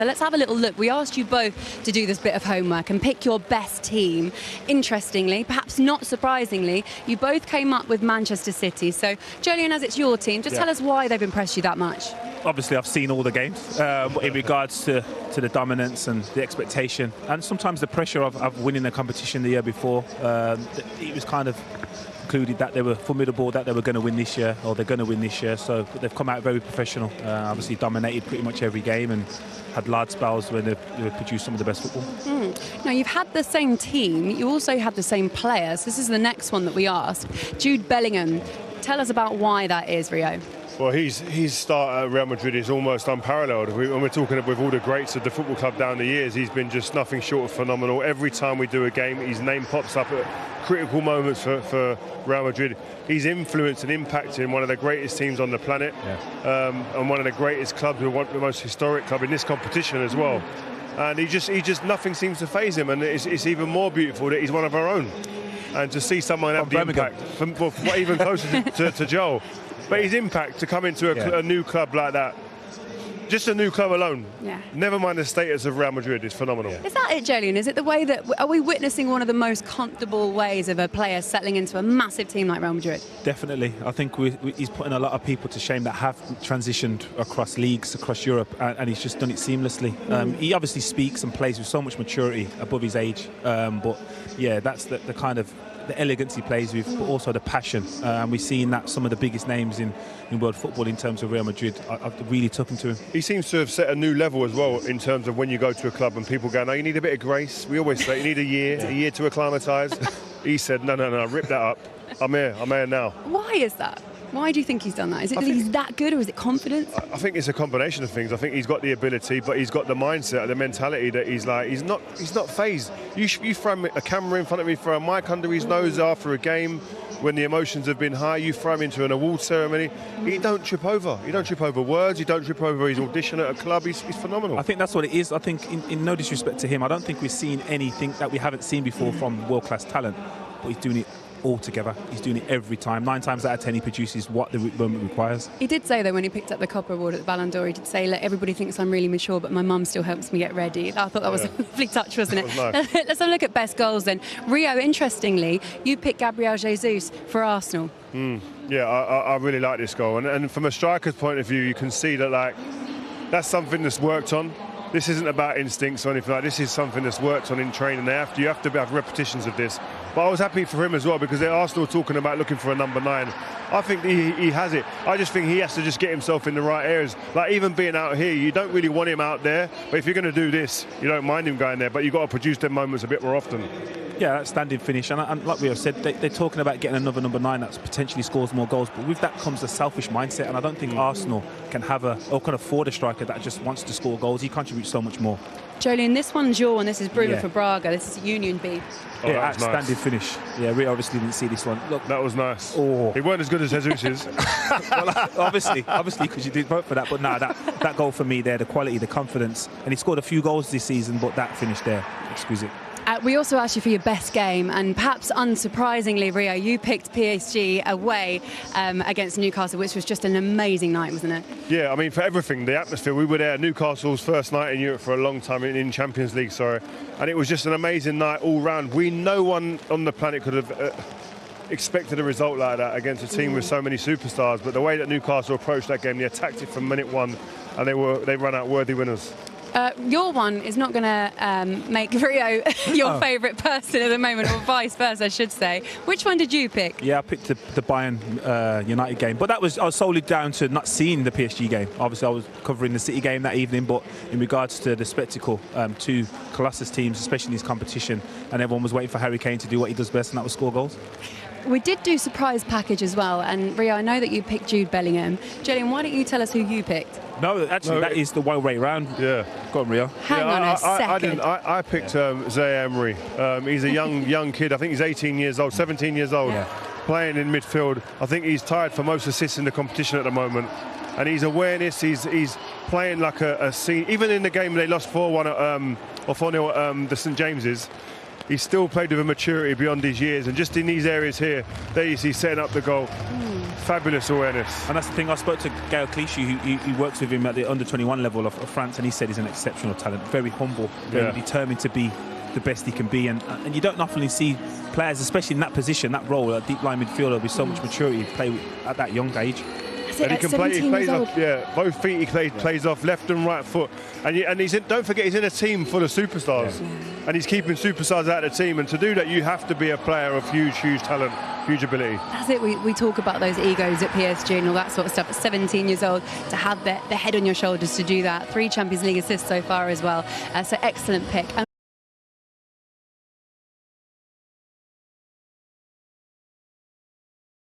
So let's have a little look. We asked you both to do this bit of homework and pick your best team. Interestingly, perhaps not surprisingly, you both came up with Manchester City. So, Joleon, as it's your team, just tell us why they've impressed you that much. Obviously, I've seen all the games in regards to the dominance and the expectation, and sometimes the pressure of winning the competition the year before. It was kind of concluded that they were formidable, that they were going to win this year, or they're going to win this year. So they've come out very professional. Obviously, dominated pretty much every game and had large spells when they've produced some of the best football. Now, you've had the same team. You also had the same players. This is the next one that we asked. Jude Bellingham. Tell us about why that is, Rio. Well, his start at Real Madrid is almost unparalleled. When we're talking with all the greats of the football club down the years, he's been just nothing short of phenomenal. Every time we do a game, his name pops up at critical moments for Real Madrid. He's influenced and impacted one of the greatest teams on the planet, and one of the greatest clubs, the most historic club in this competition as well. And he just nothing seems to faze him, and it's even more beautiful that he's one of our own. And to see someone have the impact, even closer to Joel. But his impact to come into a new club like that, just a new club alone, never mind the status of Real Madrid, is phenomenal. Is that it, Joleon? Is it the way that, are we witnessing one of the most comfortable ways of a player settling into a massive team like Real Madrid? Definitely. I think he's putting a lot of people to shame that have transitioned across leagues, across Europe, and he's just done it seamlessly. He obviously speaks and plays with so much maturity above his age, but yeah, that's the kind of the elegance he plays with, but also the passion. We've seen that some of the biggest names in world football in terms of Real Madrid have really taken to him. He seems to have set a new level as well in terms of when you go to a club and people go, no, you need a bit of grace. We always say you need a year to acclimatise. He said, no, rip that up. I'm here now. Why is that? Why do you think he's done that? Is it that he's that good, or is it confidence? I think it's a combination of things. I think he's got the ability, but he's got the mindset, the mentality that he's not fazed. You throw a camera in front of me, throw a mic under his nose after a game when the emotions have been high, you throw him into an award ceremony, he don't trip over. You don't trip over words, you don't trip over his audition at a club. He's phenomenal. I think that's what it is. I think, in no disrespect to him, I don't think we've seen anything that we haven't seen before from world-class talent, but he's doing it all together. He's doing it every time. 9 times out of 10 he produces what the moment requires. He did say, though, when he picked up the Copper Award at the Ballon d'Or, he did say, look, everybody thinks I'm really mature, but my mum still helps me get ready. I thought that was a lovely touch, wasn't it? Nice. Let's have a look at best goals then. Rio, interestingly, you picked Gabriel Jesus for Arsenal. Yeah, I really like this goal, and from a striker's point of view, you can see that that's something that's worked on. This isn't about instincts or anything like this. Is something that's worked on in training. You have to have repetitions of this. But I was happy for him as well, because they're Arsenal talking about looking for a number 9. I think he has it. I just think he has to just get himself in the right areas. Like, even being out here, you don't really want him out there. But if you're going to do this, you don't mind him going there. But you've got to produce them moments a bit more often. Yeah, that standing finish. And like we have said, they're talking about getting another number 9 that potentially scores more goals. But with that comes a selfish mindset. And I don't think Arsenal can afford a striker that just wants to score goals. He contributes so much more. Joleon, this one's your one. This is Bruno for Braga. This is Union B. Oh, yeah, outstanding finish. Yeah, we obviously didn't see this one. Look, that was nice. Oh, he weren't as good as Jesus's. Well, obviously, because you did vote for that. But no, that goal for me there, the quality, the confidence, and he scored a few goals this season. But that finish there, exquisite. We also asked you for your best game, and perhaps unsurprisingly, Rio, you picked PSG away against Newcastle, which was just an amazing night, wasn't it? Yeah, I mean, for everything, the atmosphere. We were there, Newcastle's first night in Europe for a long time, in Champions League, and it was just an amazing night all round. No one on the planet could have expected a result like that against a team with so many superstars, but the way that Newcastle approached that game, they attacked it from minute 1, and they run out worthy winners. Your one is not going to make Rio your favourite person at the moment, or vice versa, I should say. Which one did you pick? Yeah, I picked the Bayern United game, but I was solely down to not seeing the PSG game. Obviously, I was covering the City game that evening, but in regards to the spectacle, 2 Colossus teams, especially in this competition, and everyone was waiting for Harry Kane to do what he does best, and that was score goals. We did do surprise package as well, and Rio, I know that you picked Jude Bellingham. Joleon, why don't you tell us who you picked? No, actually, that is the one way round. Yeah. Go on, Rio. Hang on a second. I picked Zaire Emery. He's a young kid. I think he's 18 years old, 17 years old, playing in midfield. I think he's tied for most assists in the competition at the moment. And his awareness, he's playing like a scene. Even in the game they lost 4-1 or 4-0 at the St James's, he's still played with a maturity beyond his years, and just in these areas here, there you see setting up the goal. Fabulous awareness. And that's the thing, I spoke to Gabriel Jesus, who works with him at the under-21 level of France, and he said he's an exceptional talent, very humble, very determined to be the best he can be, and you don't often see players, especially in that position, that role, a deep line midfielder with so much maturity, play at that young age. And he can play. He plays off, both feet. He plays off left and right foot. And he's in, don't forget, he's in a team full of superstars, and he's keeping superstars out of the team. And to do that, you have to be a player of huge talent, huge ability. That's it. We talk about those egos at PSG and all that sort of stuff. At 17 years old, to have the head on your shoulders to do that. 3 Champions League assists so far as well. So excellent pick.